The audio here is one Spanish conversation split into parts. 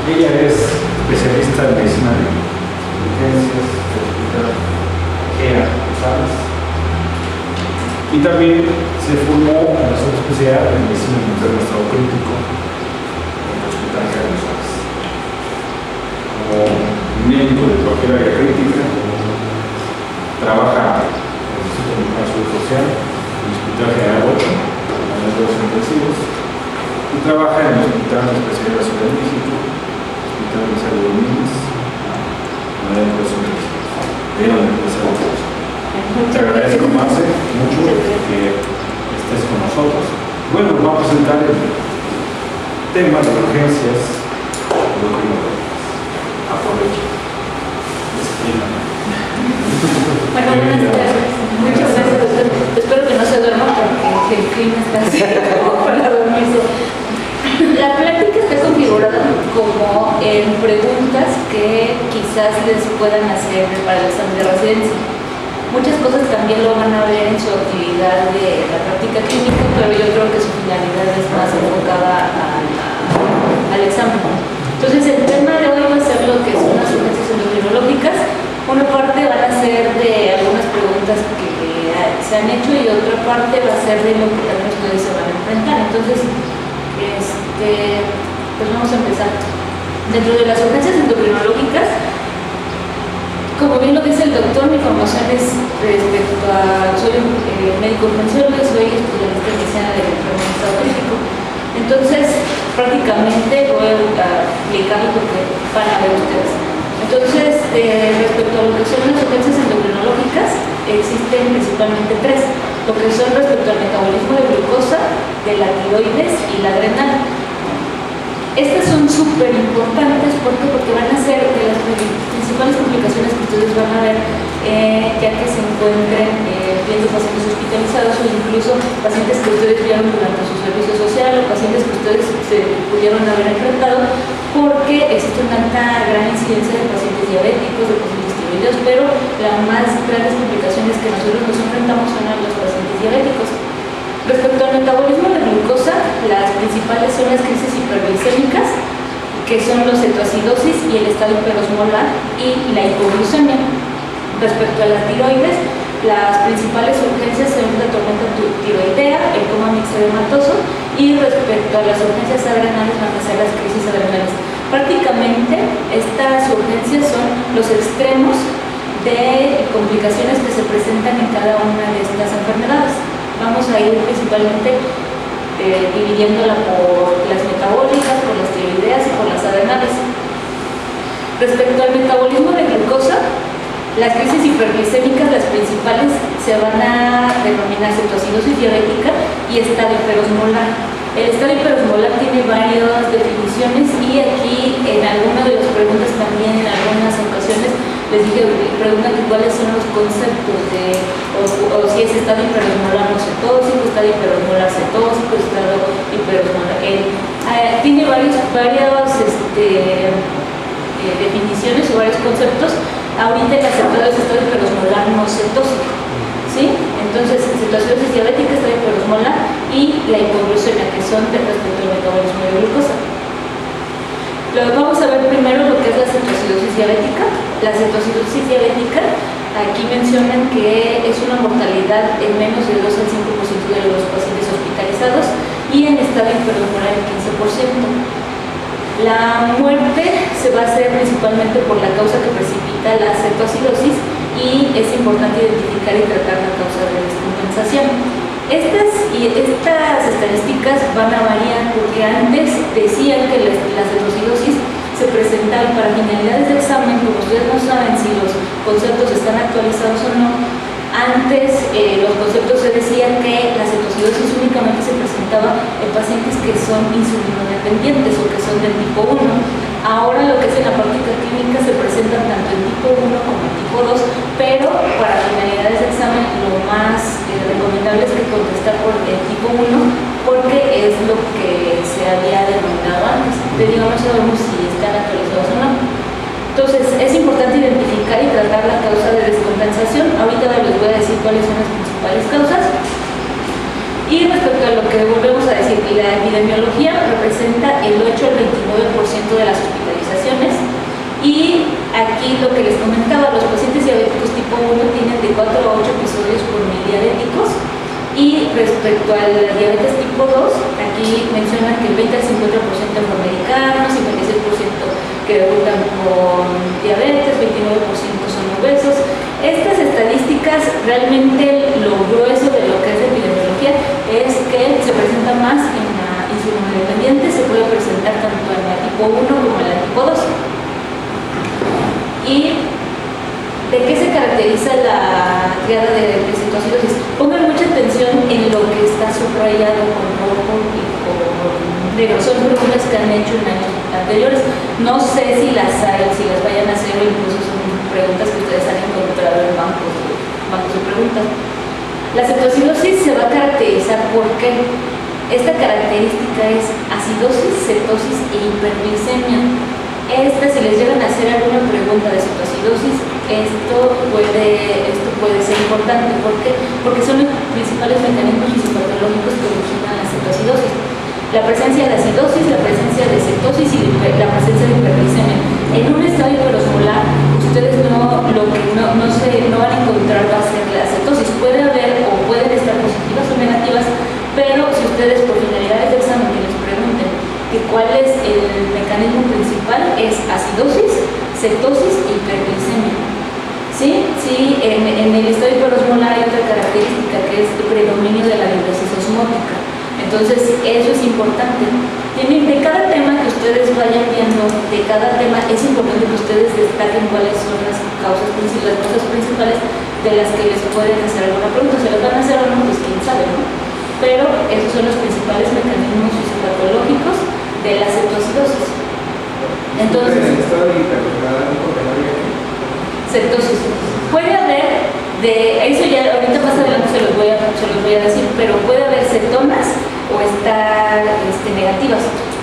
Ella es especialista en medicina de urgencias, ¿sabes? Y también se formó en la subespecialidad en medicina interna estado crítico en el Hospital Carlos Suárez. Como médico de cualquier área crítica, trabaja en el Instituto Mexicano de Salud Social, en el Hospital General 8, en los dos intensivos, y trabaja en el Hospital de Especialidad de la Ciudad de México, Hospital de Salud de Niños, en la de Te agradezco, Marce, mucho que estés con nosotros. Bueno, vamos a presentar el tema de urgencias. Aprovecho. Bueno, muchas gracias, doctor. Espero que no se duerma porque el clima está así para dormirse. La plática está configurada como en preguntas que quizás les puedan hacer para el examen de residencia. Muchas cosas también lo van a ver en su actividad de la práctica clínica, pero yo creo que su finalidad es más enfocada al examen. Entonces, el tema de hoy va a ser lo que son las urgencias endocrinológicas. Una parte van a ser de algunas preguntas que se han hecho y otra parte va a ser de lo que también ustedes se van a enfrentar. Entonces, pues vamos a empezar. Dentro de las urgencias endocrinológicas, como bien lo dice el doctor, mi formación es respecto a, soy médico urgenciólogo y soy especialista en medicina del enfermo en estado crítico. Entonces, prácticamente voy a explicar lo que van a ver ustedes. Entonces, respecto a lo que son las urgencias endocrinológicas, existen principalmente tres. Lo que son respecto al metabolismo de glucosa, de la tiroides y la adrenal. Estas son súper importantes porque van a ser de las principales complicaciones que ustedes van a ver, ya que se encuentren viendo pacientes hospitalizados o incluso pacientes que ustedes vieron durante su servicio social o pacientes que ustedes se pudieron haber enfrentado, porque existe una gran incidencia de pacientes diabéticos, de pacientes tiroideos, pero las más grandes complicaciones que nosotros nos enfrentamos son a los pacientes diabéticos. Respecto al metabolismo de glucosa, las principales son las crisis hiperglicémicas, que son la cetoacidosis y el estado hiperosmolar, y la hipoglucemia. Respecto a las tiroides, las principales urgencias son la tormenta tiroidea, el coma mixedematoso, y respecto a las urgencias adrenales van a ser las crisis adrenales. Prácticamente estas urgencias son los extremos de complicaciones que se presentan en cada una de estas enfermedades. Vamos a ir principalmente dividiéndola por las metabólicas, por las tiroideas y por las adrenales. Respecto al metabolismo de glucosa, las crisis hiperglicémicas, las principales, se van a denominar cetoacidosis diabética y estado hiperosmolar. El estado hiperosmolar tiene varias definiciones y aquí en alguna de las preguntas también, en algunas ocasiones, les dije, preguntan cuáles son los conceptos de, o si es estado hiperosmolar no cetósico, estado hiperosmolar cetósico, estado hiperosmolar. Tiene varias definiciones o varios conceptos. Ahorita el aceptado es estado hiperosmolar no cetósico, ¿sí? Entonces, cetoacidosis diabética, estado hiperosmolar y la hipoglucemia, que son respecto al metabolismo de glucosa. Vamos a ver primero lo que es la cetoacidosis diabética. La cetoacidosis diabética, aquí mencionan que es una mortalidad en menos del 2 al 5% de los pacientes hospitalizados y en estado hiperosmolar el 15%. La muerte se va a hacer principalmente por la causa que precipita la cetoacidosis y es importante identificar y tratar la causa de descompensación. Estas estadísticas van a variar porque antes decían que la cetoacidosis se presentaba para finalidades de examen, como ustedes no saben si los conceptos están actualizados o no. Antes los conceptos se decía que la cetoacidosis únicamente se presentaba en pacientes que son insulinodependientes o que son del tipo 1. Ahora lo que es en la práctica clínica se presentan tanto en tipo 1 como en tipo 2, pero para finalidades de examen lo más recomendable es que contestar por el tipo 1 porque es lo que se había denominado antes. Pero no sabemos si están actualizados o no. Entonces es importante identificar y tratar la causa de descompensación. Ahorita les voy a decir cuáles son las principales causas. Y respecto a lo que volvemos a decir, la epidemiología representa el 8 al 29% de las hospitalizaciones. Y aquí lo que les comentaba, los pacientes diabéticos tipo 1 tienen de 4 a 8 episodios por mil diabéticos. Y respecto a la diabetes tipo 2, aquí mencionan que el 20 al 50% afroamericanos, 56% que debutan con diabetes, 29% son obesos. Estas estadísticas, realmente lo grueso de lo que es la epidemiología es que se presenta más en la insulinodependiente, se puede presentar tanto en la tipo 1 como en la tipo 2. ¿Y de qué se caracteriza la triada de cetoacidosis? Pongan mucha atención en lo que está subrayado con rojo y con negro. Son preguntas que han hecho en años anteriores. No sé si las hay, si las vayan a hacer, o incluso son preguntas que ustedes han encontrado en bancos de preguntas. La cetoacidosis se va a caracterizar porque esta característica es acidosis, cetosis e hiperglicemia. Si les llegan a hacer alguna pregunta de cetoacidosis, esto puede ser importante. ¿Por qué? Porque son los principales mecanismos fisiopatológicos que originan la cetoacidosis. La presencia de acidosis, la presencia de cetosis y la presencia de hiperglicemia. En un estado hiperosmolar, ustedes no van a encontrar va a ser la cetosis. Puede haber o pueden estar positivas o negativas, pero si ustedes por finalidades de examen que les pregunten que cuál es el mecanismo principal, es acidosis, cetosis e hiperglicemia. Sí, en el estado hiperosmolar hay otra característica que es el predominio de la fibrosis osmótica. Entonces, eso es importante. De cada tema que ustedes vayan viendo, de cada tema, es importante que ustedes destaquen cuáles son las causas principales de las que les pueden hacer alguna pregunta. ¿Se las van a hacer o no? Pues quién sabe, ¿no? Pero esos son los principales mecanismos fisiopatológicos de la cetoacidosis. Entonces, cetosis. Puede haber, eso ya ahorita más adelante se los voy a decir, pero puede haber cetonas o estar negativas,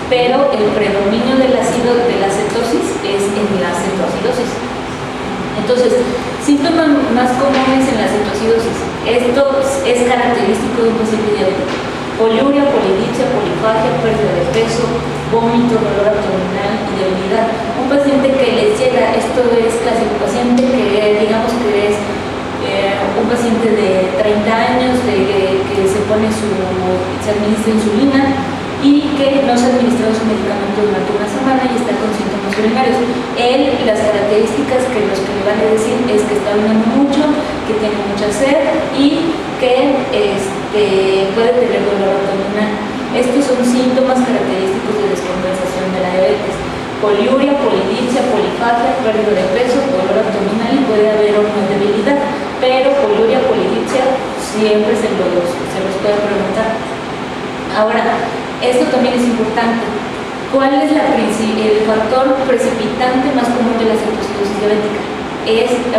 pero el predominio del ácido de la cetosis es en la cetoacidosis. Entonces, síntomas más comunes en la cetoacidosis. Esto es característico de un paciente diabético: poliuria, polidipsia, polifagia, pérdida de peso, vómito, dolor abdominal y debilidad. Un paciente que les llega, esto es clásico, paciente que digamos que es un paciente de 30 años que se administra insulina y que no se ha administrado su medicamento durante una semana y está con síntomas urinarios. Las características que le van a decir es que está orinando mucho, que tiene mucha sed y que puede tener dolor abdominal. Estos son síntomas característicos de descompensación de la diabetes: poliuria, polidipsia, polifagia, pérdida de peso, dolor abdominal y puede haber hormonodebilidad. Pero poliuria, polidipsia siempre se los puede preguntar. Ahora, esto también es importante. ¿Cuál es el factor precipitante más común de la cetoacidosis diabética?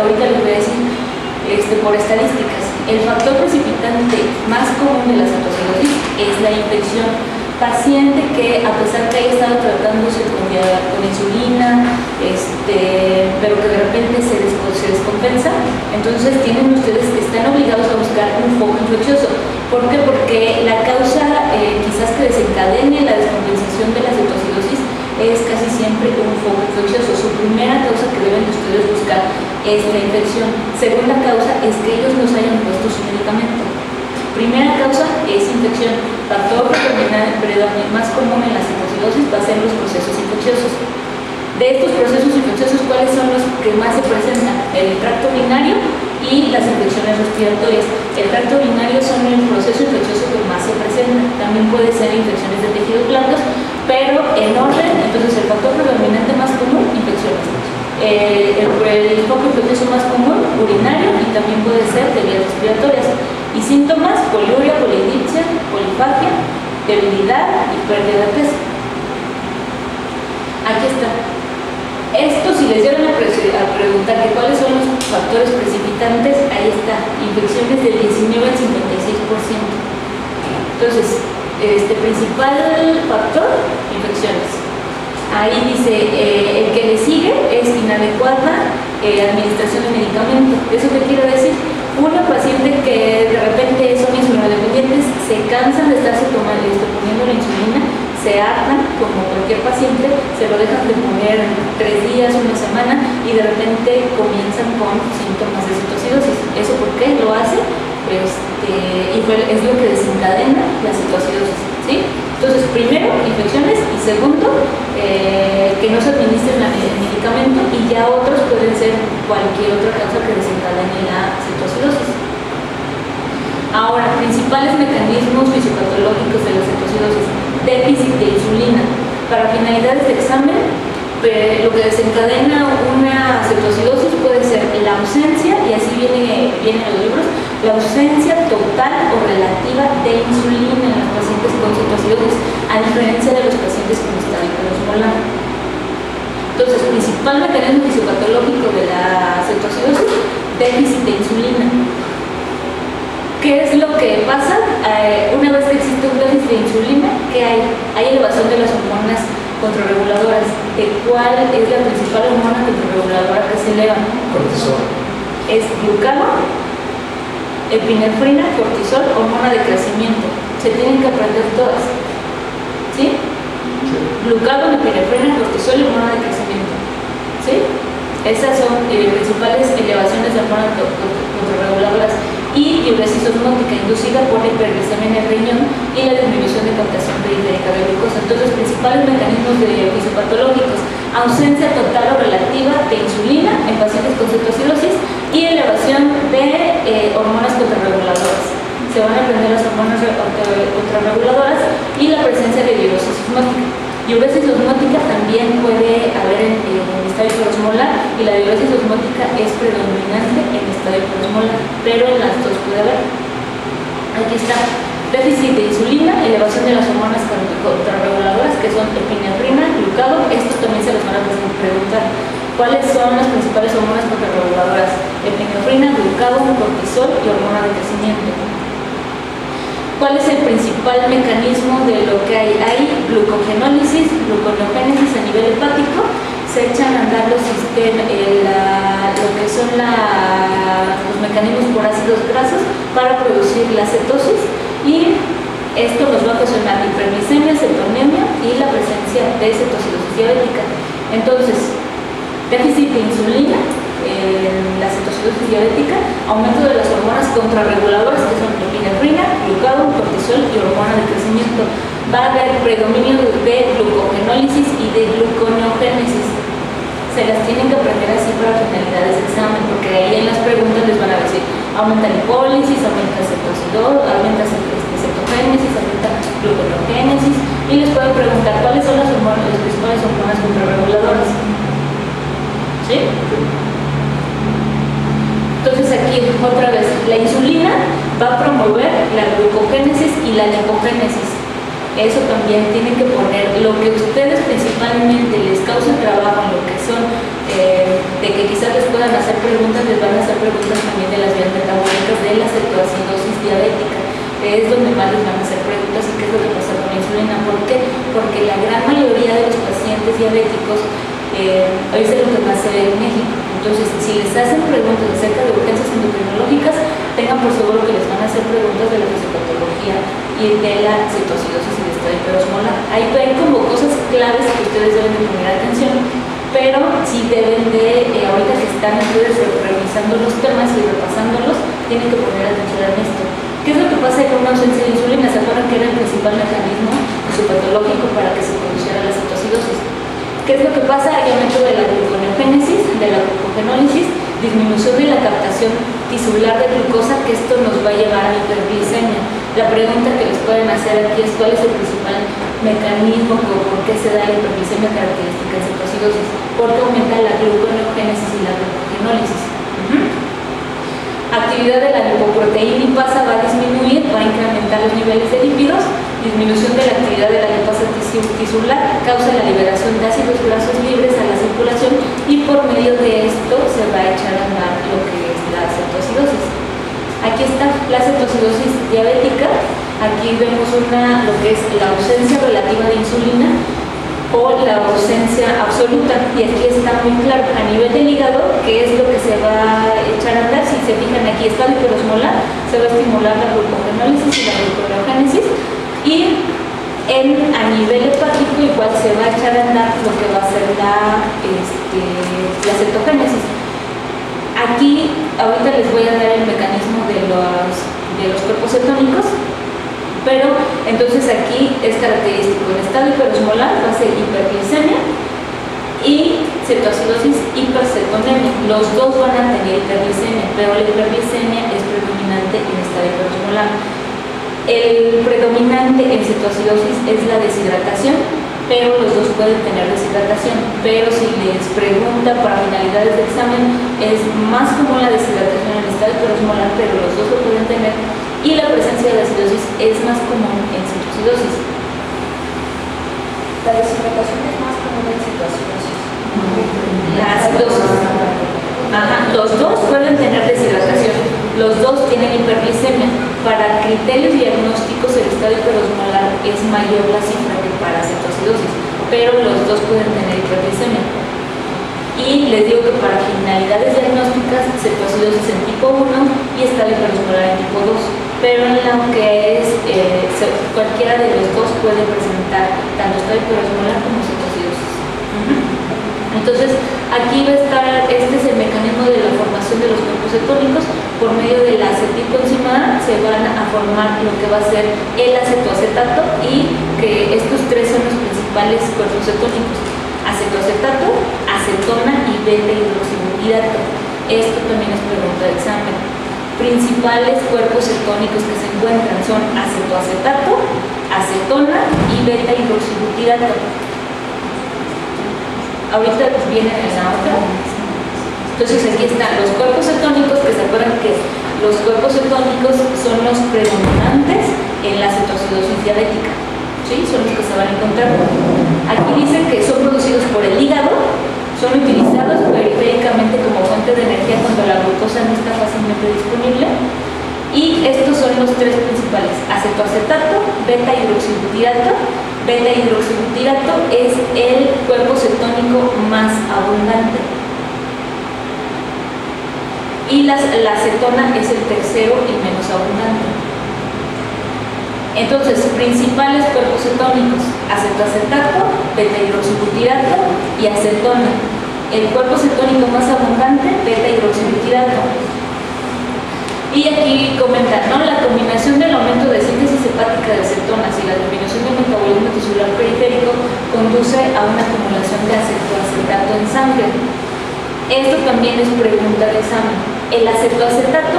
Ahorita les voy a decir por estadísticas. El factor precipitante más común de la cetoacidosis es la infección. Paciente que, a pesar que haya estado tratándose con insulina, pero que de repente se descompensa, entonces están obligados a buscar un foco infeccioso. ¿Por qué? Porque la causa quizás que desencadene la descompensación de la cetoacidosis es casi siempre un foco infeccioso. Su primera causa que deben ustedes buscar es la infección. Segunda causa es que ellos no se hayan puesto su medicamento. Primera causa es infección. Factor predominante más común en la cetoacidosis va a ser los procesos infecciosos. De estos procesos infecciosos, ¿cuáles son los que más se presentan? El tracto urinario y las infecciones respiratorias. El tracto urinario son el proceso infeccioso que más se presenta. También puede ser infecciones de tejidos blandos, pero en orden. Entonces, el factor predominante más común, infecciones. El foco infeccioso más común, urinario, y también puede ser de vías respiratorias. Y síntomas: poliuria, polidipsia, polifagia, debilidad y pérdida de peso. Aquí está. Esto, si les llegan a preguntar que cuáles son los factores precipitantes, ahí está: infecciones del 19 al 56%. Entonces, principal factor, infecciones. Ahí dice, el que le sigue es inadecuada administración de medicamento. ¿Eso qué quiere decir? Una paciente que de repente son insulinodependientes, se cansan de estarse poniendo la insulina, se hartan, como cualquier paciente, se lo dejan de poner 3 días, una semana, y de repente comienzan con síntomas de citocidosis. ¿Eso por qué lo hace? Es lo que desencadena la citocidosis, ¿sí? Entonces, primero, infecciones, y segundo, que no se administren el medicamento, y ya otros pueden ser cualquier otra causa que desencadene la citocidosis. Ahora, principales mecanismos fisiopatológicos de la citocidosis: déficit de insulina. Para finalidades de examen, lo que desencadena una citocidosis puede ser la ausencia, y así viene en los libros, la ausencia total o relativa de insulina en los pacientes con citocidosis, a diferencia de los pacientes con estadio hiperosmolar. Entonces, principal mecanismo fisiopatológico de la citocidosis: déficit de insulina. ¿Qué es lo que pasa? Una vez que existe un déficit de insulina, ¿qué hay? Hay elevación de las hormonas contrarreguladoras. ¿Cuál es la principal hormona contrarreguladora que se eleva? Cortisol. Es glucagón, epinefrina, cortisol, hormona de crecimiento. Se tienen que aprender todas. ¿Sí? Glucagón, epinefrina, cortisol y hormona de crecimiento. ¿Sí? Esas son principales elevaciones de hormonas contrarreguladoras. Y diuresis osmótica inducida por la hiperglicemia en el riñón y la disminución de captación periférica de glucosa. Entonces, principales mecanismos fisiopatológicos: ausencia total o relativa de insulina en pacientes con citocidosis y elevación de hormonas contrarreguladoras. Se van a aprender las hormonas contrarreguladoras y la presencia de diuresis osmótica. Diuresis osmótica también puede haber en estadio hiperosmolar, y la diuresis osmótica es predominante en estadio hiperosmolar, pero en las dos puede haber. Aquí está: déficit de insulina, elevación de las hormonas contrarreguladoras, que son epinefrina, glucagón. Estos también se los van a preguntar. ¿Cuáles son las principales hormonas contrarreguladoras? Epinefrina, glucagón, cortisol y hormona de crecimiento. ¿Cuál es el principal mecanismo de lo que hay? Hay glucogenólisis, gluconeogénesis a nivel hepático. Se echan a andar lo que son los mecanismos por ácidos grasos para producir la cetosis, y esto nos va a ocasionar hiperglicemia, cetonemia y la presencia de cetocidosis diabética. Entonces, déficit de insulina, la cetocidosis diabética, aumento de las hormonas contrarreguladoras, que son epinefrina, glucagón, cortisol y hormona de crecimiento. Va a haber predominio de glucogenólisis y de gluconeogénesis. Se las tienen que aprender así para finalidades de examen, porque ahí en las preguntas les van a decir: aumenta lipólisis, aumenta cetocidosis, aumenta cetogénesis, aumenta gluconeogénesis, y les pueden preguntar cuáles son las principales hormonas contrarreguladoras. ¿Sí? Entonces, aquí otra vez, la insulina va a promover la glucogénesis y la lipogénesis. Eso también tienen que poner. Lo que ustedes principalmente les causa trabajo, lo que son de que quizás les puedan hacer preguntas, les van a hacer preguntas también de las vías metabólicas de la cetoacidosis diabética, que es donde más les van a hacer preguntas y qué es lo que pasa con la insulina. ¿Por qué? Porque la gran mayoría de los pacientes diabéticos, hoy es lo que más se ve en México. Entonces, si les hacen preguntas acerca de urgencias endocrinológicas, tengan por seguro que les van a hacer preguntas de la fisiopatología y de la cetoacidosis y de estadio hiperosmolar. Ahí hay como cosas claves que ustedes deben de poner atención, pero sí deben de, ahorita que están ustedes revisando los temas y repasándolos, tienen que poner atención a esto. ¿Qué es lo que pasa con una ausencia de insulina? ¿Se acuerdan que era el principal mecanismo fisiopatológico para que se produciera la cetoacidosis? ¿Qué es lo que pasa? Hay aumento de la gluconeogénesis, de la glucogenólisis, disminución de la captación tisular de glucosa, que esto nos va a llevar a la hiperglicemia. La pregunta que les pueden hacer aquí es: ¿cuál es el principal mecanismo por qué se da la hiperglicemia característica en cetoacidosis? Porque aumenta la gluconeogénesis y la glucogenólisis. Actividad de la lipoproteína lipasa va a disminuir, va a incrementar los niveles de lípidos. Disminución de la actividad de la lipasa tisular causa la liberación de ácidos grasos libres a la circulación, y por medio de esto se va a echar a andar lo que es la cetoacidosis. Aquí está la cetoacidosis diabética. Aquí vemos lo que es la ausencia relativa de insulina, o la ausencia absoluta. Y aquí está muy claro, a nivel del hígado, qué es lo que se va a echar a andar. Si se fijan aquí, estado hiperosmolar, se va a estimular la glucogenólisis y la gluconeogénesis, y a nivel hepático igual se va a echar a andar lo que va a ser la cetogénesis. Aquí, ahorita les voy a dar el mecanismo de los cuerpos cetónicos, pero entonces aquí es característico el estado hiperosmolar, va a ser hiperglicemia, y cetoacidosis hipercetonemia. Los dos van a tener hiperglicemia, pero la hiperglicemia es predominante en estado hiperosmolar. El predominante en cetoacidosis es la deshidratación, pero los dos pueden tener deshidratación. Pero si les pregunta para finalidades de examen, es más común la deshidratación en el estado hiperosmolar, pero los dos lo pueden tener, y la presencia de acidosis es más común en cetoacidosis. La deshidratación es más común en cetoacidosis. La acidosis. Ajá, los dos pueden tener deshidratación, los dos tienen hiperglicemia. Para criterios diagnósticos el estado hiperosmolar es mayor la cifra que para cetoacidosis, pero los dos pueden tener hiperglicemia. Y les digo que para finalidades diagnósticas, cetoacidosis en tipo 1 y estado hiperosmolar en tipo 2, pero en lo que es cualquiera de los dos puede presentar tanto estado hiperosmolar como cetoacidosis. Entonces, aquí va a estar, este es el mecanismo de la formación de los cuerpos cetónicos. Por medio de la acetilcoenzima A se van a formar lo que va a ser el acetoacetato, y que estos tres son los principales cuerpos cetónicos: acetoacetato, acetona y beta-hidroxibutirato. Esto también es pregunta de examen. Principales cuerpos cetónicos que se encuentran son acetoacetato, acetona y beta-hidroxibutirato. Ahorita viene en la otra. Entonces aquí están los cuerpos cetónicos, que se acuerdan que los cuerpos cetónicos son los predominantes en la cetoacidosis diabética, ¿sí? Son los que se van a encontrar. Aquí dicen que son producidos por el hígado, son utilizados periféricamente como fuente de energía cuando la glucosa no está fácilmente disponible, y estos son los tres principales: acetoacetato, beta-hidroxibutirato. Beta-hidroxibutirato es el cuerpo cetónico más abundante, y la acetona es el tercero y menos abundante. Entonces, principales cuerpos cetónicos: acetoacetato, beta-hidroxibutirato y acetona. El cuerpo cetónico más abundante, beta-hidroxibutirato. Y aquí comentan, ¿no? La combinación del aumento de síntesis hepática de cetonas y la disminución del metabolismo tisular periférico conduce a una acumulación de acetoacetato en sangre. Esto también es pregunta de examen. El acetoacetato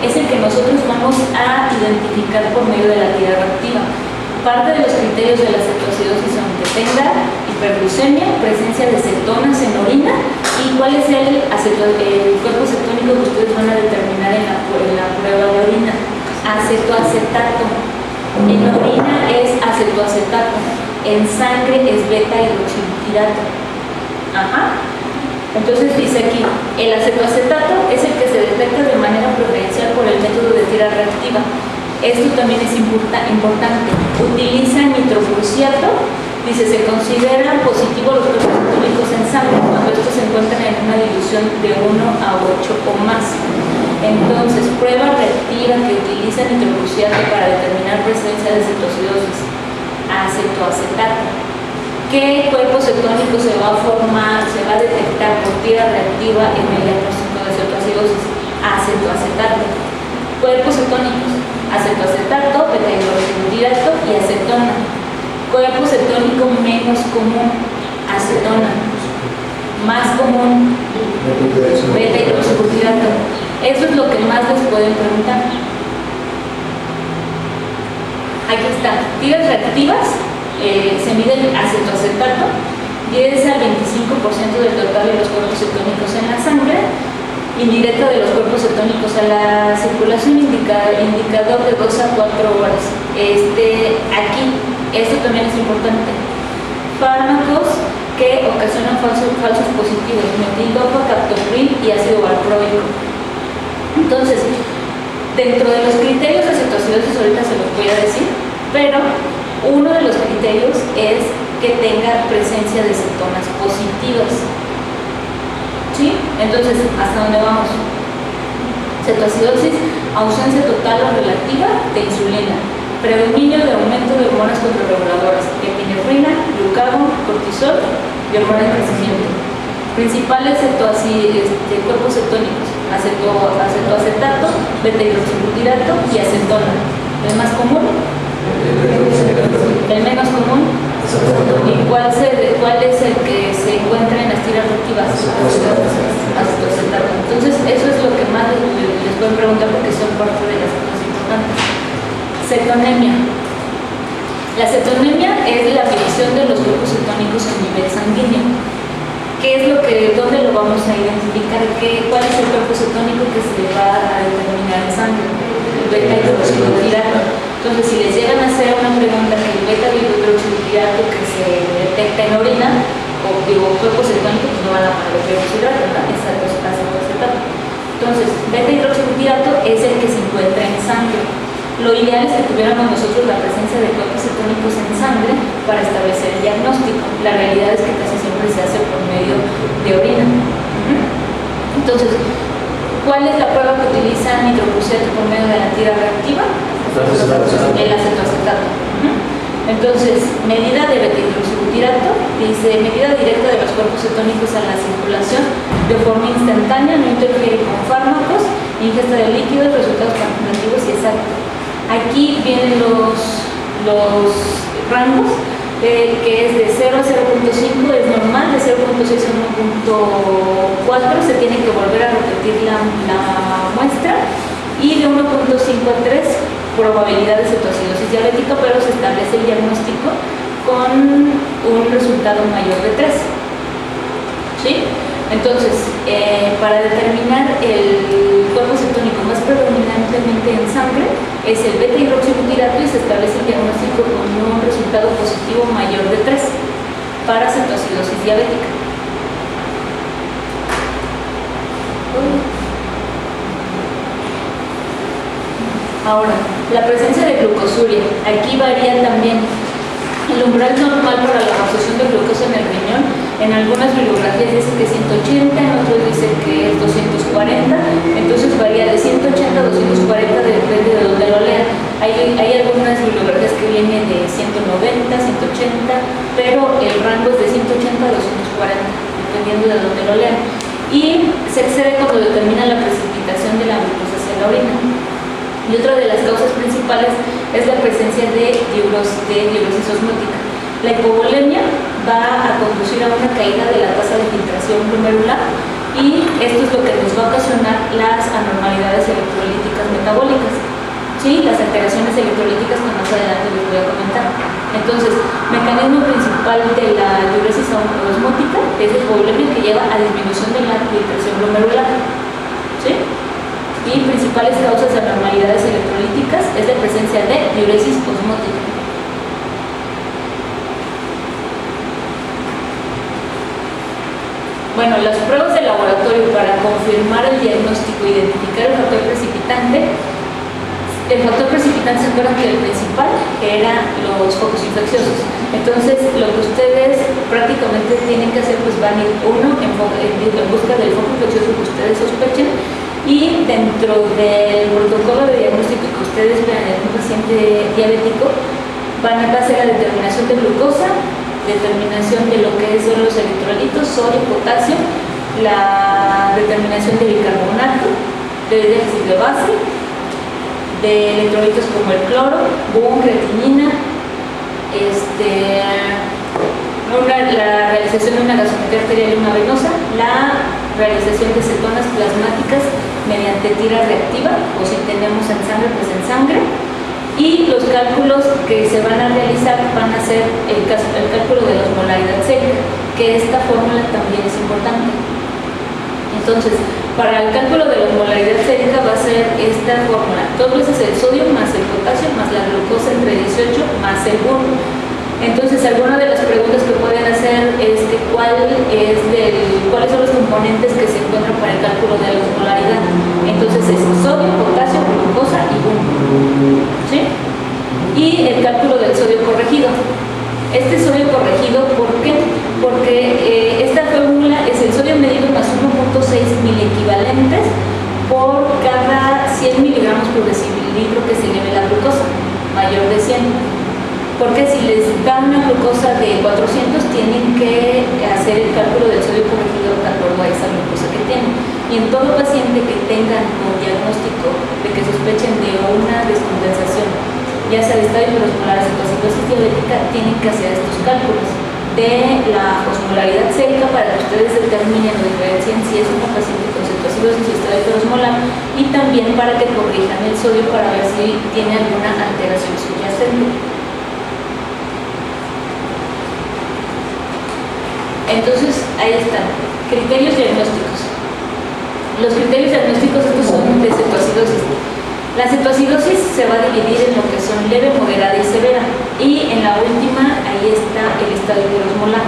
es el que nosotros vamos a identificar por medio de la tira reactiva. Parte de los criterios de la cetoacidosis son que tenga hiperglucemia, presencia de cetonas en orina, y cuál es el cuerpo cetónico que ustedes van a determinar en la prueba de orina. Acetoacetato. En orina es acetoacetato, en sangre es beta-hidroxibutirato. Ajá. Entonces dice aquí, el acetoacetato es el que se detecta de manera preferencial por el método de tira reactiva. Esto también es importante. Utiliza nitrocruciato. Dice, se consideran positivos los cuerpos cetónicos en sangre cuando estos se encuentran en una dilución de 1 a 8 o más. Entonces, prueba reactiva que utiliza nitrocruciato para determinar presencia de cetoacidosis: acetoacetato. ¿Qué cuerpo cetónico se va a formar, se va a detectar por tira reactiva en el diagnóstico de cetoacidosis? Acetoacetato. Cuerpos cetónicos: acetoacetato, beta-hidroxibutirato y acetona. Cuerpo cetónico menos común: acetona. Más común: beta-hidroxibutirato. Eso es lo que más les pueden preguntar. Aquí están, tiras reactivas. Se mide el acetoacetato, 10 al 25% del total de los cuerpos cetónicos en la sangre. Indirecta de los cuerpos cetónicos a la circulación, indicador de 2 a 4 horas. Aquí, esto también es importante. Fármacos que ocasionan falsos positivos: metildopa, captopril y ácido valproico. Entonces, dentro de los criterios de cetoacidosis, ahorita se los voy a decir, pero uno de los criterios es que tenga presencia de cetonas positivas. ¿Sí? Entonces, ¿hasta dónde vamos? Cetoacidosis, ausencia total o relativa de insulina, predominio de aumento de hormonas contrarreguladoras, epinefrina, glucagón, cortisol y hormona de crecimiento. Principales cuerpos cetónicos, acetoacetato, beta-hidroxibutirato y acetona. ¿El más común? ¿El menos común? ¿Y cuál es el que se encuentra en las tiras reactivas? Acetoacetato. Entonces, eso es lo que más les pueden preguntar porque son parte de las cosas importantes. Cetonemia. La cetonemia es la medición de los grupos cetónicos en nivel sanguíneo. ¿Dónde lo vamos a identificar? ¿Cuál es el cuerpo cetónico que se va a determinar en sangre? El beta-hidroxibutirato. Entonces, si les llegan a hacer una pregunta que el beta-hidroxibutirato que se detecta en orina, o cuerpo cetónico, pues no van a poner beta-hidroxibutirato, ¿verdad? Es acetato. Entonces, beta-hidroxibutirato es el que se encuentra en sangre. Lo ideal es que tuviéramos nosotros la presencia de cuerpos cetónicos en sangre para establecer el diagnóstico. La realidad es que casi siempre se hace por medio de orina. Entonces, ¿cuál es la prueba que utiliza nitrocruceto por medio de la tira reactiva? El acetoacetato. Entonces, medida de beta-hidroxibutirato, dice medida directa de los cuerpos cetónicos a la circulación de forma instantánea, no interfiere con fármacos, ingesta de líquidos, resultados cuantitativos y exactos. Aquí vienen los rangos, que es de 0 a 0.5 es normal, de 0.6 a 1.4 se tiene que volver a repetir la muestra, y de 1.5 a 3 probabilidad de cetoacidosis diabética, pero se establece el diagnóstico con un resultado mayor de 3. ¿Sí? Entonces, para determinar el cuerpo cetónico más predominantemente en sangre es el beta-hidroxibutirato y se establece el diagnóstico con un resultado positivo mayor de 3 para cetoacidosis diabética. Ahora, la presencia de glucosuria. Aquí varía también. El umbral normal para la absorción de glucosa en el riñón, en algunas bibliografías dice que es 180, en otros dice que es 240, entonces varía de 180 a 240, depende de donde lo lean. Hay algunas bibliografías que vienen de 190, 180, pero el rango es de 180 a 240, dependiendo de donde lo lean. Y se excede cuando determina la precipitación de la glucosa hacia la orina. Y otra de las causas principales es la presencia de diuresis osmótica. La hipovolemia va a conducir a una caída de la tasa de filtración glomerular y esto es lo que nos va a ocasionar las anormalidades electrolíticas metabólicas. Sí, las alteraciones electrolíticas que más adelante les voy a comentar. Entonces, mecanismo principal de la diuresis osmótica es la hipovolemia, que lleva a disminución de la filtración glomerular. ¿Sí? Y principales causas de anormalidades electrolíticas es la presencia de diuresis osmótica. Bueno, las pruebas de laboratorio para confirmar el diagnóstico e identificar el factor precipitante. El factor precipitante, se acuerdan que el principal eran los focos infecciosos. Entonces, lo que ustedes prácticamente tienen que hacer, pues van a ir uno en busca del foco infeccioso que ustedes sospechen. Y dentro del protocolo de diagnóstico que ustedes vean en un paciente diabético, va a ser la determinación de glucosa, determinación de lo que son los electrolitos, sodio, potasio, la determinación de bicarbonato, de déficit de base, de electrolitos como el cloro, creatinina, la realización de una gasometría arterial y una venosa, la realización de cetonas plasmáticas mediante tira reactiva, o si tenemos en sangre, pues en sangre, y los cálculos que se van a realizar van a ser el cálculo de la osmolaridad sérica, que esta fórmula también es importante. Entonces, para el cálculo de la osmolaridad sérica va a ser esta fórmula: 2 veces el sodio más el potasio más la glucosa entre 18 más el burro. Entonces, alguna de las preguntas que pueden hacer es que cuáles son los componentes que se encuentran para el cálculo de la osmolaridad. Entonces es sodio, potasio, glucosa y burro. ¿Sí? Y el cálculo del sodio corregido. Este sodio corregido, ¿por qué? Porque esta fórmula es el sodio medido más 1.6 miliequivalentes por cada 100 miligramos por decilitro que se eleve la glucosa, mayor de 100. Porque si les dan una glucosa de 400, tienen que hacer el cálculo del sodio corregido de acuerdo a esa glucosa que tienen. Y en todo paciente que tengan un diagnóstico de que sospechen de una descompensación, ya sea de estadio hiperosmolar, cetoacidosis diabética, tienen que hacer estos cálculos de la osmolaridad sérica para que ustedes determinen o diferencien si es una paciente con cetoacidosis y estadio hiperosmolar, y también para que corrijan el sodio para ver si tiene alguna alteración subyacente. Entonces, ahí están, criterios diagnósticos. Los criterios diagnósticos estos son de cetoacidosis. La cetoacidosis se va a dividir en lo que son leve, moderada y severa. Y en la última, ahí está el estadio hiperosmolar.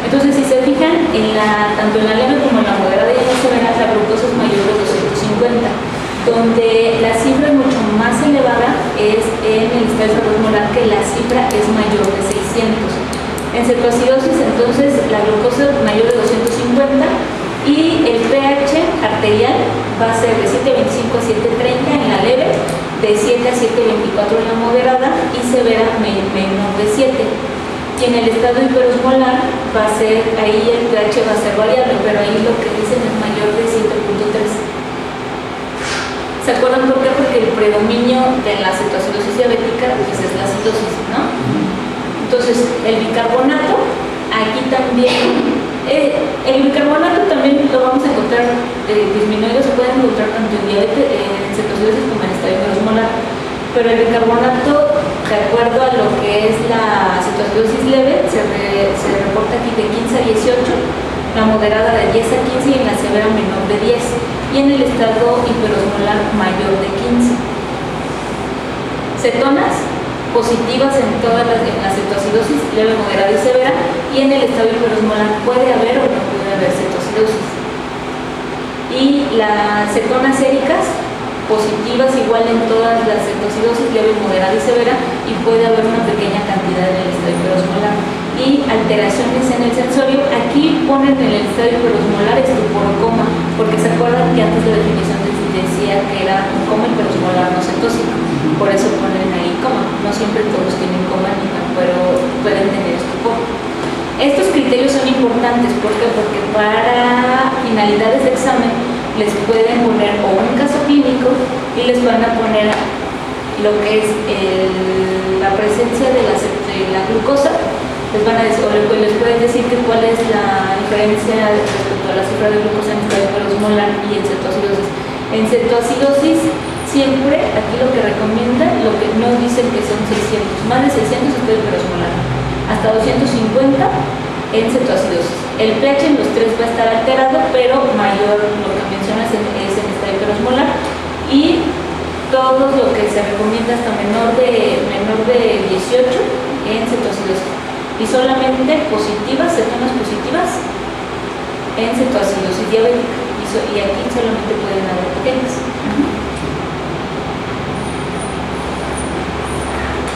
Entonces, si se fijan, tanto en la leve como en la moderada y en la severa, la glucosa es mayor de 250. Donde la cifra mucho más elevada es en el estadio hiperosmolar, que la cifra es mayor de 600. En cetoacidosis, entonces, la glucosa mayor de 250 y el pH arterial va a ser de 7.25 a 7.30 en la leve, de 7 a 7.24 en la moderada y severa menor de 7. Y en el estado hiperosmolar va a ser, ahí el pH va a ser variable, pero ahí lo que dicen es mayor de 7.3. ¿Se acuerdan por qué? Porque el predominio de la cetoacidosis diabética pues es la acidosis, ¿no? Entonces, el bicarbonato, aquí también, el bicarbonato también lo vamos a encontrar disminuido, se puede encontrar tanto en diabetes, en cetoacidosis como en estadio hiperosmolar, pero el bicarbonato, de acuerdo a lo que es la cetoacidosis leve, se reporta aquí de 15 a 18, la moderada de 10 a 15 y en la severa menor de 10, y en el estado hiperosmolar mayor de 15. Cetonas positivas en todas en la cetoacidosis leve, moderada y severa, y en el estado hiperosmolar puede haber o no puede haber cetoacidosis. Y las cetonas séricas positivas igual en todas las cetoacidosis leve, moderada y severa, y puede haber una pequeña cantidad en el estado hiperosmolar. Y alteraciones en el sensorio, aquí ponen en el estado hiperosmolar estupor o coma, porque se acuerdan que antes la definición decía que era un coma hiperosmolar no cetósico, por eso ponen ahí coma. No siempre todos tienen coma, pero pueden tener estupor. Estos criterios son importantes, ¿por qué? Porque para finalidades de examen les pueden poner o un caso clínico y les van a poner lo que es la presencia de la glucosa. Les van a decir, o les pueden decir que cuál es la diferencia respecto a la cifra de glucosa en estado hiperosmolar y en cetoacidosis. En cetoacidosis siempre, aquí lo que recomiendan, lo que no dicen que son 600, más de 600 estado hiperosmolar, hasta 250 en cetoacidosis. El pH en los tres va a estar alterado, pero mayor, lo que mencionas es en estado hiperosmolar, y todo lo que se recomienda hasta menor de 18 en cetoacidosis. Y solamente positivas, cetonas positivas en cetoacidosis diabética. Y aquí solamente pueden haber pequeñas.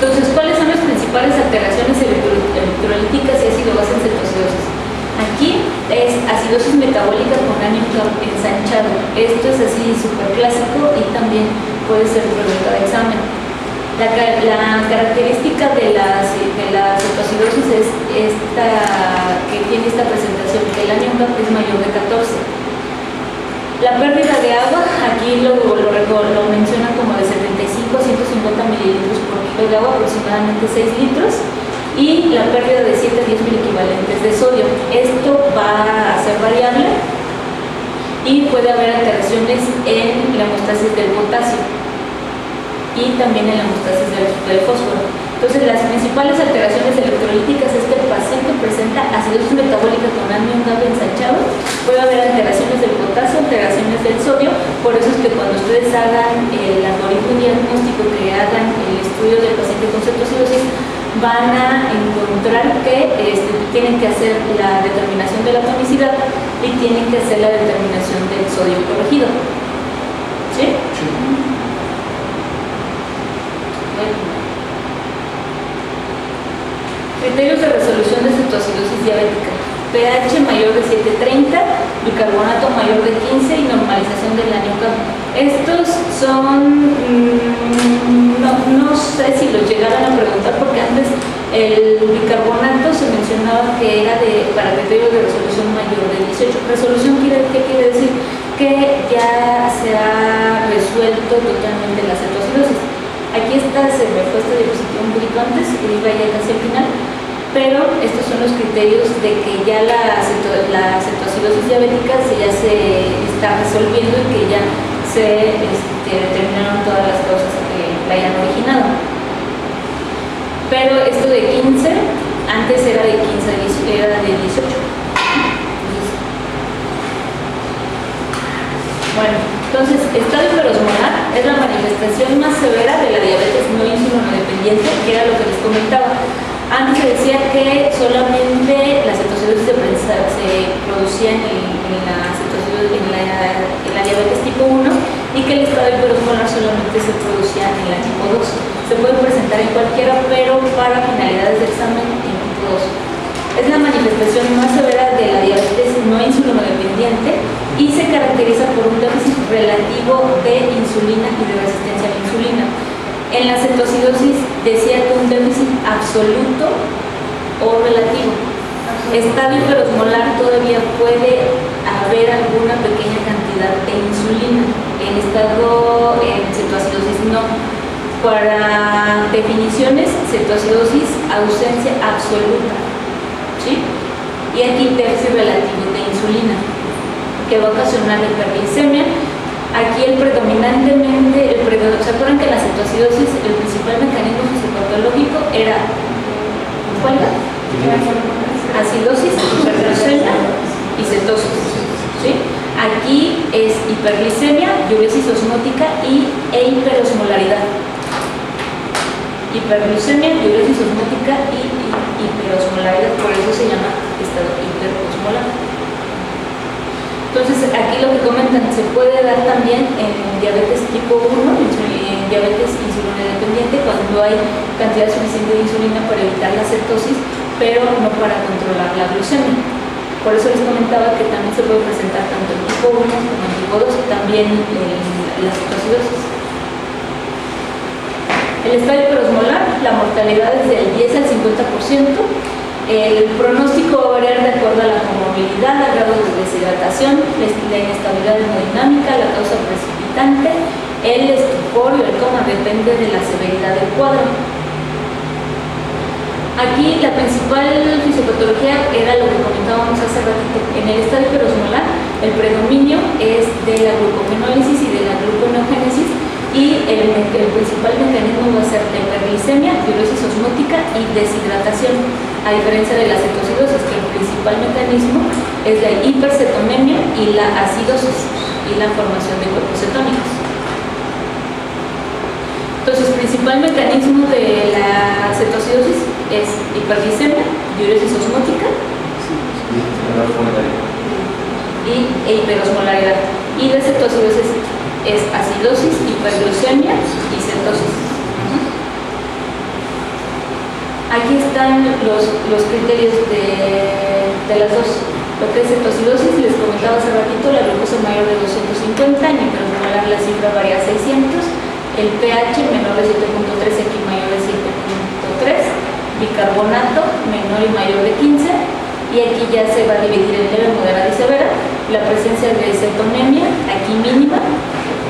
Entonces, ¿cuáles son las principales alteraciones electrolíticas y ácido-base en cetoacidosis? Aquí es acidosis metabólica con anion gap ensanchado. Esto es así súper clásico y también puede ser pregunta de examen. La característica de la cetoacidosis es que tiene esta presentación, que el anion gap es mayor de 14. La pérdida de agua, aquí lo menciona como de 75 a 150 mililitros por kilo de agua, aproximadamente 6 litros, y la pérdida de 7 a 10 miliequivalentes de sodio. Esto va a ser variable y puede haber alteraciones en la hemostasis del potasio y también en la hemostasis del fósforo. Entonces, las principales alteraciones electrolíticas es que el paciente presenta acidosis metabólica con anion gap ensanchado, puede haber alteraciones del potasio, alteraciones del sodio. Por eso es que cuando ustedes hagan el algoritmo diagnóstico, que hagan el estudio del paciente con cetoacidosis, van a encontrar que tienen que hacer la determinación de la tonicidad y tienen que hacer la determinación del sodio corregido. ¿Sí? Sí. Criterios de resolución de cetoacidosis diabética: pH mayor de 7.30, bicarbonato mayor de 15 y normalización del año. Estos son, no sé si los llegaron a preguntar, porque antes el bicarbonato se mencionaba que era para criterios de resolución mayor de 18. Resolución, ¿qué quiere decir? Que ya se ha resuelto totalmente la cetoacidosis. Aquí está, se me fue esta diapositiva un poquito antes, iba ya casi al final, pero estos son los criterios de que ya la cetoacidosis diabética ya se está resolviendo y que ya se determinaron todas las causas que la hayan originado. Pero esto de 15, antes era de 15, era de 18. Bueno, entonces, estado hiperosmolar es la manifestación más severa de la diabetes no insulinodependiente, que era lo que les comentaba. Antes se decía que solamente la cetoacidosis se producía en la diabetes tipo 1 y que el estado hiperosmolar solamente se producía en la tipo 2. Se puede presentar en cualquiera, pero para finalidades de examen en tipo 2. Es la manifestación más severa de la diabetes no insulinodependiente y se caracteriza por un déficit relativo de insulina y de resistencia a la insulina. En la cetoacidosis decía que un déficit absoluto o relativo. Estado hiperosmolar todavía puede haber alguna pequeña cantidad de insulina. En cetoacidosis no. Para definiciones, cetoacidosis, ausencia absoluta. ¿Sí? Y aquí déficit relativo de insulina, que va a ocasionar hiperglicemia. Aquí ¿se acuerdan que en la cetoacidosis el principal mecanismo fisiopatológico era ¿cuál era? Acidosis, hiperglicemia y cetosis. ¿Sí? Aquí es hiperglicemia, diuresis osmótica e hiperosmolaridad. Hiperglucemia, diuresis osmótica y hiperosmolaridad, por eso se llama estado hiperosmolar. Entonces, aquí lo que comentan, se puede dar también en diabetes tipo 1, en diabetes insulinodependiente, cuando hay cantidad suficiente de insulina para evitar la cetosis, pero no para controlar la glucemia. Por eso les comentaba que también se puede presentar tanto en tipo 1 como en tipo 2, también la cetoacidosis. El estado hiperosmolar, la mortalidad es del 10 al 50%. El pronóstico va a variar de acuerdo a la comorbilidad, al grado de deshidratación, la inestabilidad hemodinámica, la causa precipitante, el estupor y el coma, depende de la severidad del cuadro. Aquí la principal fisiopatología era lo que comentábamos hace ratito. En el estado hiperosmolar, el predominio es de la glucogenólisis y de la gluconeogénesis, y el principal mecanismo va a ser la hiperglicemia, diuresis osmótica y deshidratación, a diferencia de la cetoacidosis, que el principal mecanismo es la hipercetonemia y la acidosis y la formación de cuerpos cetónicos. Entonces, el principal mecanismo de la cetoacidosis es hiperglicemia, diuresis osmótica y hiperosmolaridad. Y la cetoacidosis es acidosis, hiperglucemia y cetosis. Aquí están los criterios de las dos. Lo que es cetoacidosis, les comentaba hace ratito, la glucosa mayor de 250, en hiperosmolar la cifra varía a 600, el pH menor de 7.3, aquí mayor de 7.3, bicarbonato menor y mayor de 15, y aquí ya se va a dividir en leve, moderada y severa. La presencia de cetonemia, aquí mínima,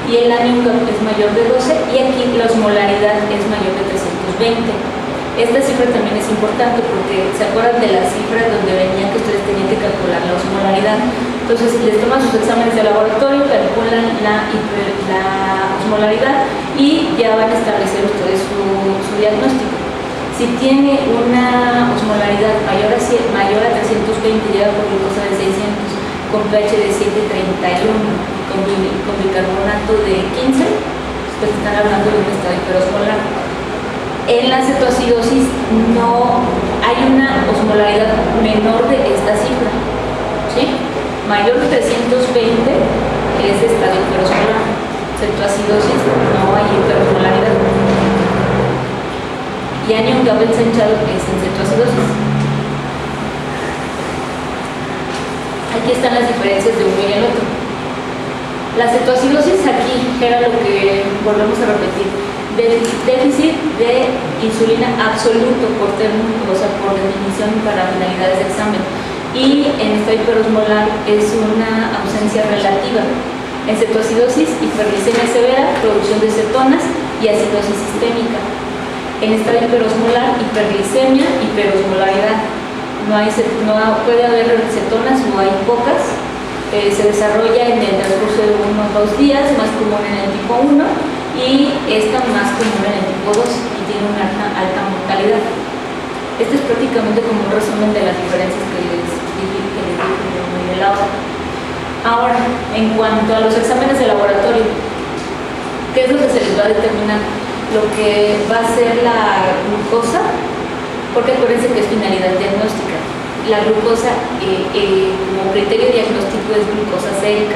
y el año es mayor de 12, y aquí la osmolaridad es mayor de 320. Esta cifra también es importante porque se acuerdan de la cifra donde venía que ustedes tenían que calcular la osmolaridad. Entonces les toman sus exámenes de laboratorio, calculan la osmolaridad y ya van a establecer ustedes su diagnóstico. Si tiene una osmolaridad mayor a 320, llega por glucosa de 600, con pH de 7.31, con bicarbonato de 15, pues están hablando de un estado hiperosmolar. En la cetoacidosis no hay una osmolaridad menor de esta cifra, ¿sí? Mayor de 320 es estado hiperosmolar. Cetoacidosis no hay hiperosmolaridad. y anion GABA ensanchado es en cetoacidosis. Aquí están las diferencias de uno y el otro. La cetoacidosis aquí era lo que volvemos a repetir, déficit de insulina absoluto por término, o sea, por definición para finalidades de examen. Y en estado hiperosmolar es una ausencia relativa. En cetoacidosis, hiperglicemia severa, producción de cetonas y acidosis sistémica. En estado hiperosmolar, hiperglicemia, hiperosmolaridad. No puede haber cetonas o hay pocas. Se desarrolla en el transcurso de unos 2 días, más común en el tipo 1 y esta más común en el tipo 2 y tiene una alta mortalidad. Este es prácticamente como un resumen de las diferencias que les dije en el audio. Ahora, en cuanto a los exámenes de laboratorio, ¿qué es lo que se les va a determinar? Lo que va a ser la glucosa, porque acuérdense que es finalidad diagnóstica. La glucosa como criterio diagnóstico es glucosa sérica,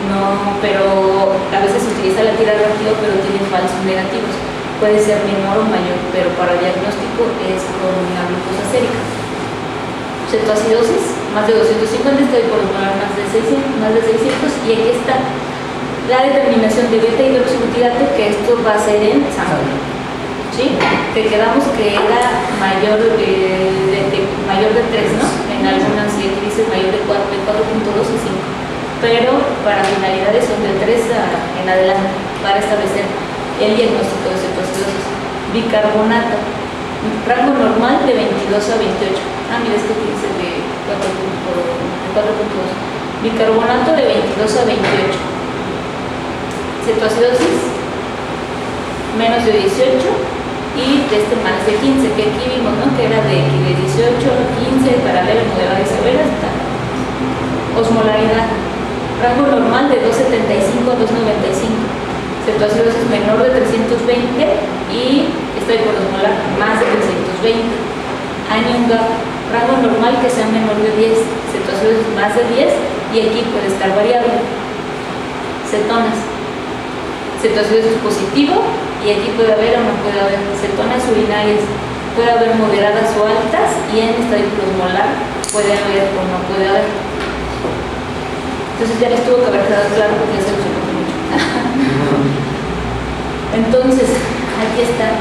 no, pero a veces se utiliza la tira rápido, pero tiene falsos negativos. Puede ser menor o mayor, pero para diagnóstico es con la glucosa sérica. Cetoacidosis, más de 250, estoy por poner más de 600, y aquí está la determinación de beta hidroxibutirato, que esto va a ser en sangre. ¿Sí? Que quedamos que era mayor de 3, ¿no? En algunas dice mayor de 4.2 y 5. Pero para finalidades son de 3 en adelante para establecer el diagnóstico de cetoacidosis. Bicarbonato, rango normal de 22 a 28. Mira, es que dice de 4.2. Bicarbonato de 22 a 28. Cetoacidosis, menos de 18 y de más de 15, que aquí vimos, ¿no? Que era de 18 a 15, paralelo, moderada y severa, hasta osmolaridad. Rango normal de 275 a 295. Cetoacidosis menor de 320 y estoy por osmolar más de 320. Anion GABA, rango normal que sea menor de 10. Cetoacidosis más de 10 y aquí puede estar variable. Cetonas. Cetoacidosis positivo y aquí puede haber o no puede haber cetonas urinarias. Puede haber moderadas o altas y en estado hiperosmolar puede haber o no puede haber. Entonces ya les tuvo que haber quedado claro porque ya se lo mucho. Entonces, aquí está.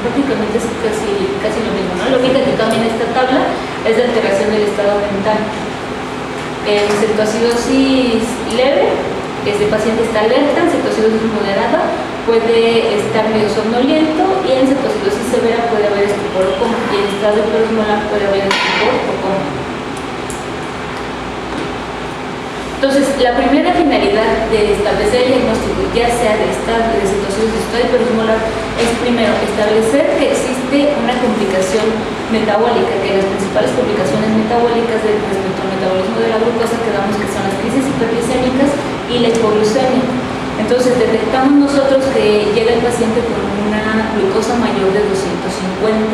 Prácticamente es casi lo mismo, ¿no? Lo único que cambia en esta tabla es la alteración del estado mental. En cetoacidosis leve, este paciente está alerta. En cetoacidosis moderada puede estar medio somnoliento y en cetoacidosis severa puede haber estupor o coma, y en estado hiperosmolar puede haber estupor o coma. Entonces, la primera finalidad de establecer el diagnóstico, ya sea de cetoacidosis o estado hiperosmolar, es primero establecer que existe una complicación metabólica, que las principales complicaciones metabólicas respecto al metabolismo de la glucosa quedamos que son las crisis hiperglicémicas y la hipoglucemia. Entonces, detectamos nosotros que llega el paciente con una glucosa mayor de 250.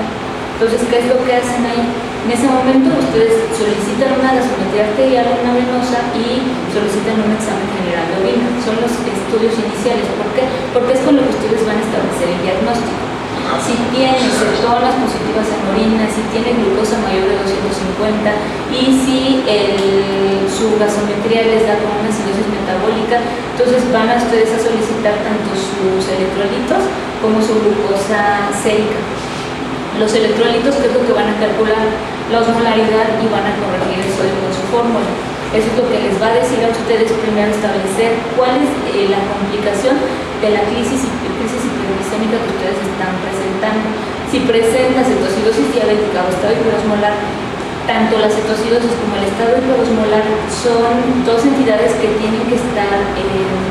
Entonces, ¿qué es lo que hacen ahí? En ese momento ustedes solicitan una gasometría arterial, una venosa y solicitan un examen general de orina. Son los estudios iniciales. ¿Por qué? Porque es con lo que ustedes van a establecer el diagnóstico. Si tiene cetonas positivas en orina, si tiene glucosa mayor de 250 y si su gasometría les da con una acidosis metabólica, entonces van a ustedes a solicitar tanto sus electrolitos como su glucosa sérica. Los electrolitos, ¿qué es lo que van a calcular? La osmolaridad y van a corregir el sodio con su fórmula. Eso es lo que les va a decir a ustedes primero establecer cuál es la complicación de la crisis hiperglicémica que ustedes están presentando. Si presenta cetoacidosis diabética o estado hiperosmolar, tanto la cetoacidosis como el estado hiperosmolar son dos entidades que tienen que estar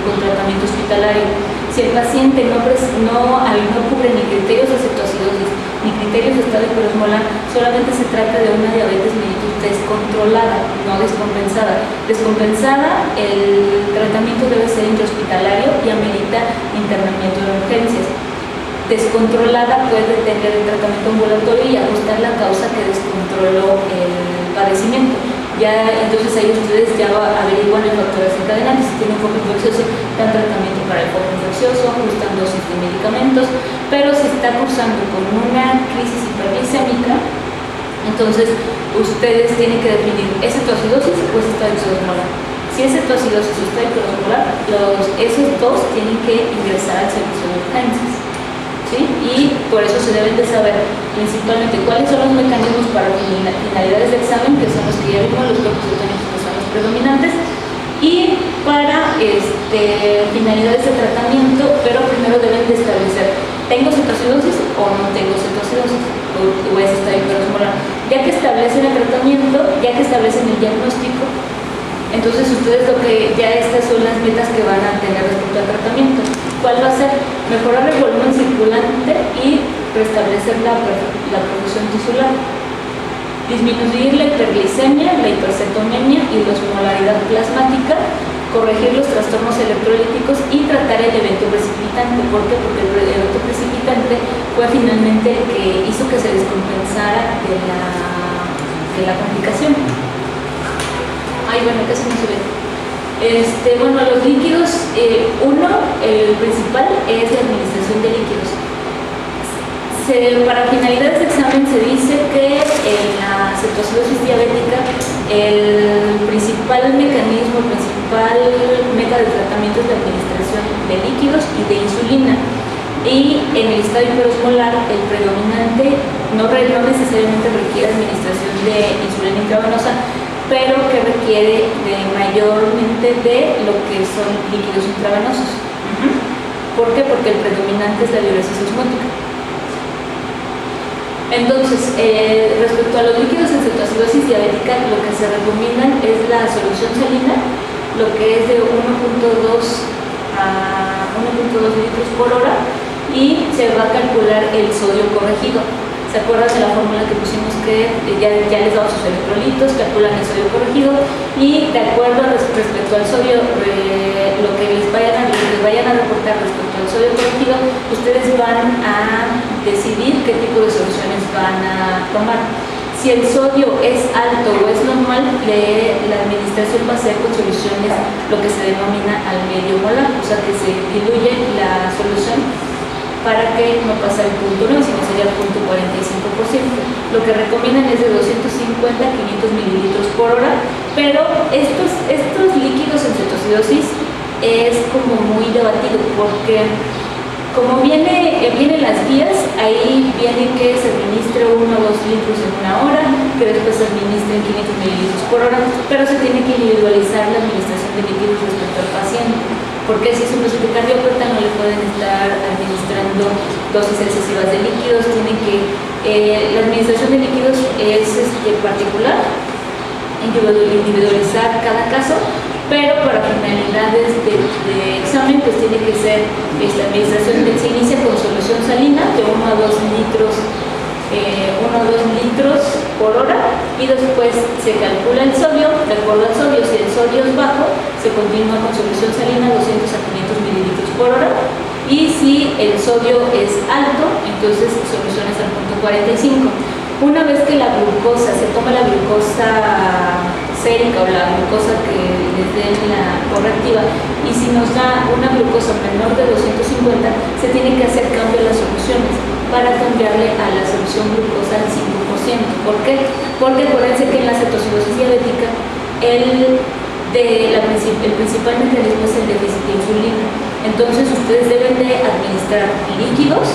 con tratamiento hospitalario. Si el paciente no cubre ni criterios de cetoacidosis ni criterios de estado hiperosmolar, solamente se trata de una diabetes mellitus descontrolada, no descompensada. Descompensada, el tratamiento debe ser intrahospitalario y amerita internamiento de urgencias. Descontrolada puede tener el tratamiento ambulatorio y ajustar la causa que descontroló el padecimiento. Ya entonces ahí ustedes ya averiguan el factor desencadenante. Si tiene un foco infeccioso, dan tratamiento para el foco infeccioso, ajustan dosis de medicamentos, pero si está cursando con una crisis hiperglicémica, entonces ustedes tienen que definir, ¿es cetoacidosis o es estado hiperosmolar? Si es cetoacidosis o estado hiperosmolar, esos dos tienen que ingresar al servicio de urgencias, ¿sí? Y por eso se deben de saber principalmente cuáles son los mecanismos para finalidades de examen, que son los que ya vimos, los cuerpos cetónicos que son los predominantes, y para finalidades de tratamiento, pero primero deben de establecer, ¿tengo cetoacidosis o no tengo cetoacidosis? O es estado hiperosmolar. Ya que establecen el tratamiento, ya que establecen el diagnóstico, entonces ustedes ya estas son las metas que van a tener respecto al tratamiento. ¿Cuál va a ser? Mejorar el volumen circulante y restablecer la producción tisular. Disminuir la hiperglicemia, la hipercetonemia y la osmolaridad plasmática, corregir los trastornos electrolíticos y tratar el evento precipitante. ¿Por qué? Porque el evento precipitante fue finalmente el que hizo que se descompensara de la complicación. Ay, bueno, casi no se ve. Bueno, los líquidos, el principal es la administración de líquidos. Para finalidades de examen se dice que en la cetoacidosis diabética el principal mecanismo, el principal meta de tratamiento es la administración de líquidos y de insulina. Y en el estado hiperosmolar el predominante no necesariamente requiere administración de insulina intravenosa, pero que requiere mayormente de lo que son líquidos intravenosos. ¿Por qué? Porque el predominante es la diuresis osmótica. Entonces, respecto a los líquidos en cetoacidosis diabética, lo que se recomiendan es la solución salina, lo que es de 1.2 a 1.2 litros por hora, y se va a calcular el sodio corregido. ¿Se acuerdan de la fórmula que pusimos que ya les damos sus electrolitos, calculan el sodio corregido y de acuerdo respecto al sodio, lo que les vayan a reportar respecto al sodio corregido, ustedes van a decidir qué tipo de soluciones van a tomar. Si el sodio es alto o es normal, la administración va a ser con soluciones lo que se denomina al medio molar, o sea que se diluye la solución para que no pase el punto 9, sino sería el punto 45%. Lo que recomiendan es de 250 a 500 mililitros por hora, pero estos líquidos en cetoacidosis es como muy debatido, porque como vienen las guías, ahí viene que se administre 1 o 2 litros en una hora, que después se administren 500 mililitros por hora, pero se tiene que individualizar la administración de líquidos respecto al paciente. Porque si es un paciente cardiópata no le pueden estar administrando dosis excesivas de líquidos, la administración de líquidos es particular, individualizar cada caso, pero para finalidades de examen pues tiene que ser la administración se inicia con solución salina de 1 a 2 litros por hora y después se calcula el sodio, de acuerdo al sodio. Si el sodio es bajo, se continúa con solución salina 200 a 500 mililitros por hora, y si el sodio es alto, entonces soluciones al punto 45. Una vez que la glucosa, se toma la glucosa sérica o la glucosa que les den la correctiva, y si nos da una glucosa menor de 250, se tiene que hacer cambio a las soluciones para cambiarle a la solución glucosa al 5%. ¿Por qué? Porque acuérdense que en la cetoacidosis diabética el principal mecanismo es el déficit de insulina. Entonces ustedes deben de administrar líquidos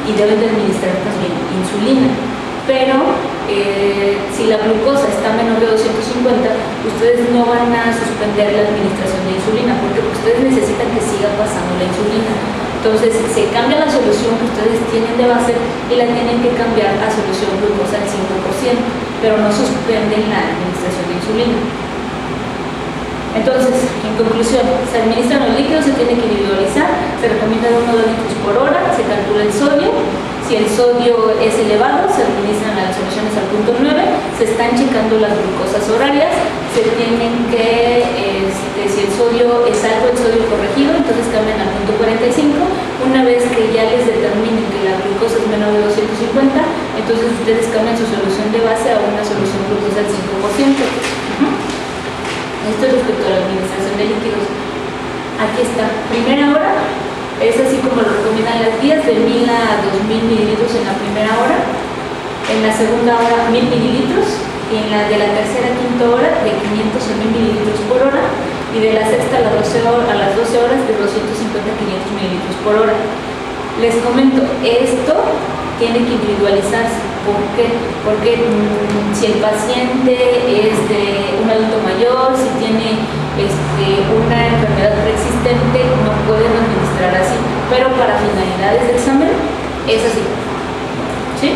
y deben de administrar también insulina. Pero si la glucosa está menor de 250, ustedes no van a suspender la administración de insulina, porque ustedes necesitan que siga pasando la insulina. Entonces se cambia la solución que ustedes tienen de base y la tienen que cambiar a solución glucosa al 5%, pero no suspenden la administración de insulina. Entonces, en conclusión, se administran los líquidos, se tiene que individualizar, se recomienda 1 o 2 litros por hora, se calcula el sodio. Si el sodio es elevado, se administran las soluciones al punto 9, se están checando las glucosas horarias, se tienen que, si el sodio es alto, el sodio corregido, entonces cambian al punto 45. Una vez que ya les determinen que la glucosa es menor de 250, entonces ustedes cambian su solución de base a una solución glucosa al 5%. Esto es respecto a la administración de líquidos. Aquí está, primera hora, Es así como lo recomiendan las guías, de 1000 a 2000 mililitros en la primera hora, en la segunda hora 1000 mililitros, y en la de la tercera a quinta hora de 500 a 1000 mililitros por hora, y de la sexta a las 12 horas de 250 a 500 mililitros por hora. Les comento, esto tiene que individualizarse. ¿Por qué? Porque si el paciente es de un adulto mayor, si tiene una enfermedad preexistente, no pueden administrar así, pero para finalidades de examen es así, ¿sí?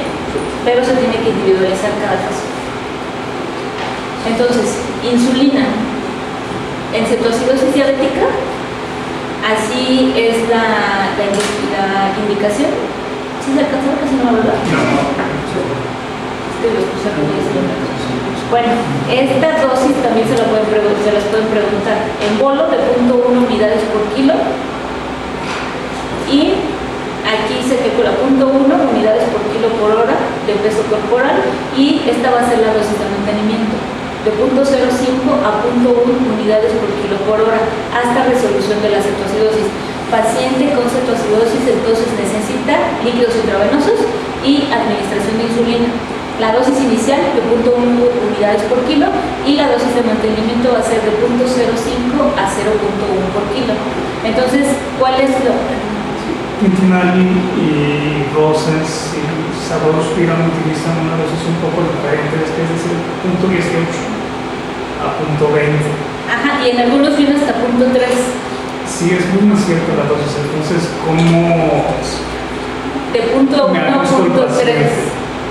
Pero se tiene que individualizar cada caso. Entonces, insulina en cetoacidosis diabética, así es la indicación. ¿Sí se alcanzó? Casi no, ¿verdad? Bueno, esta dosis también se las pueden preguntar. En bolo de 0.1 unidades por kilo, y aquí se calcula 0.1 unidades por kilo por hora de peso corporal, y esta va a ser la dosis de mantenimiento, de 0.05 a 0.1 unidades por kilo por hora, hasta resolución de la cetoacidosis. Paciente con cetoacidosis entonces necesita líquidos intravenosos y administración de insulina. La dosis inicial de 0.1 unidades por kilo, y la dosis de mantenimiento va a ser de 0.05 a 0.1 por kilo. Entonces, ¿cuál es lo? Quintinal y Rosas y Sabospiran utilizan una dosis un poco diferente, es decir, 0.18 a 0.20. Ajá, y en algunos viene hasta 0.3. Sí, es muy cierto la dosis, entonces, ¿cómo? De 0.1 a 0.3.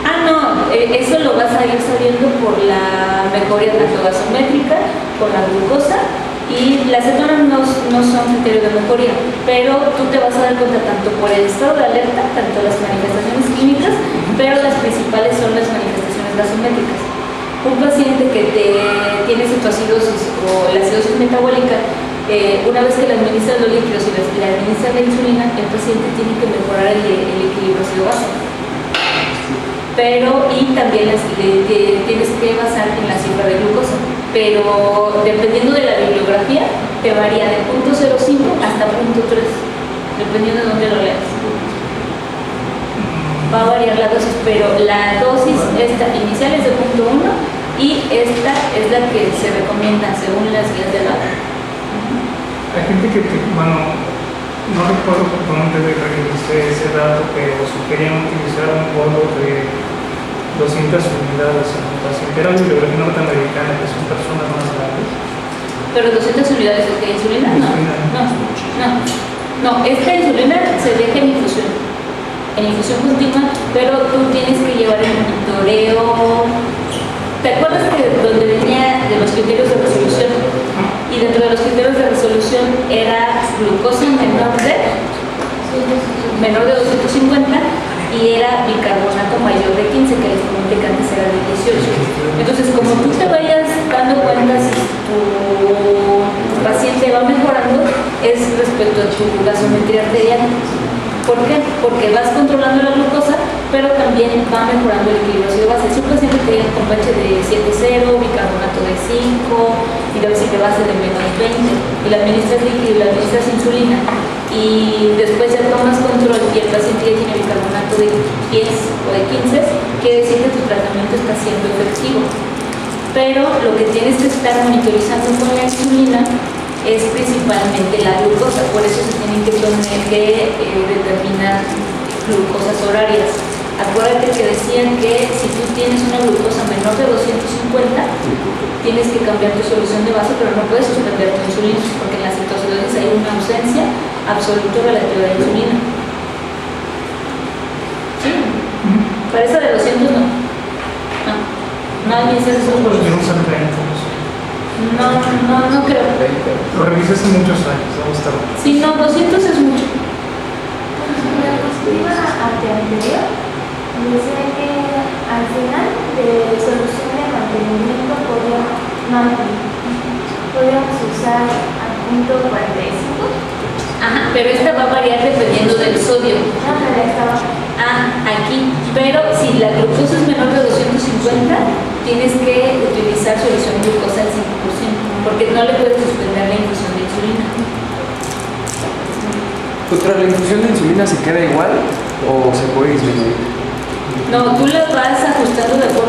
Ah, no, eso lo vas a ir sabiendo por la mejoría tanto gasométrica, por la glucosa, y las cetonas no son criterios de mejoría, pero tú te vas a dar cuenta tanto por el estado de alerta, tanto las manifestaciones clínicas, pero las principales son las manifestaciones gasométricas. Un paciente que tiene cetoacidosis o la acidosis metabólica, una vez que le administran los líquidos y le administran la insulina, el paciente tiene que mejorar el equilibrio ácido-base. Pero, y también tienes que basar en la cifra de glucosa, pero dependiendo de la bibliografía te varía de 0.05 hasta 0.3, dependiendo de dónde lo leas. Va a variar la dosis, pero la dosis esta inicial es de 0.1, y esta es la que se recomienda según las guías de la. Hay gente que, bueno, no recuerdo por dónde revisé ese dato, pero sugerían utilizar un bolo de 200 unidades en un paciente. Era bibliografía norteamericana, que son personas más grandes. ¿Pero 200 unidades de insulina? No, esta insulina se deja en infusión continua, pero tú tienes que llevar el monitoreo. ¿Te acuerdas que donde venía de los criterios de resolución? Y dentro de los criterios de resolución era glucosa menor de 250, y era bicarbonato mayor de 15, que les comenté que antes era de 18. Entonces, como tú te vayas dando cuenta si tu paciente va mejorando, es respecto a tu gasometría arterial. ¿Por qué? Porque vas controlando la glucosa, pero también va mejorando el equilibrio ácido-base. Si un paciente te llega con pH de 7,0, bicarbonato de 5, y de base de menos 20, y le administras líquido y le administras insulina, y después ya tomas control y el paciente ya tiene bicarbonato de 10 o de 15, quiere decir que tu tratamiento está siendo efectivo. Pero lo que tienes que estar monitorizando con la insulina es principalmente la glucosa, por eso se tienen que determinar glucosas horarias. Acuérdate que decían que si tú tienes una glucosa menor de 250, tienes que cambiar tu solución de base, pero no puedes suspender tu insulina, porque en la cetoacidosis hay una ausencia absoluta relativa de insulina. ¿Sí? Para esa de 200 no. No administras esos Yo volúmenes. no sé No creo. lo revisé hace muchos años, no estaba. Sí, no, 200 es mucho. La diapositiva anterior dice que al final de solución de mantenimiento podríamos usar al punto 45. Ajá, pero esta va a variar dependiendo del sodio. No, pero estaba. Aquí. Pero si la glucosa es menor de 250, tienes que utilizar solución de glucosa al 5%, porque no le puedes suspender la infusión de insulina. Pues tras la infusión de insulina se queda igual o se puede disminuir. No, tú le vas ajustando de acuerdo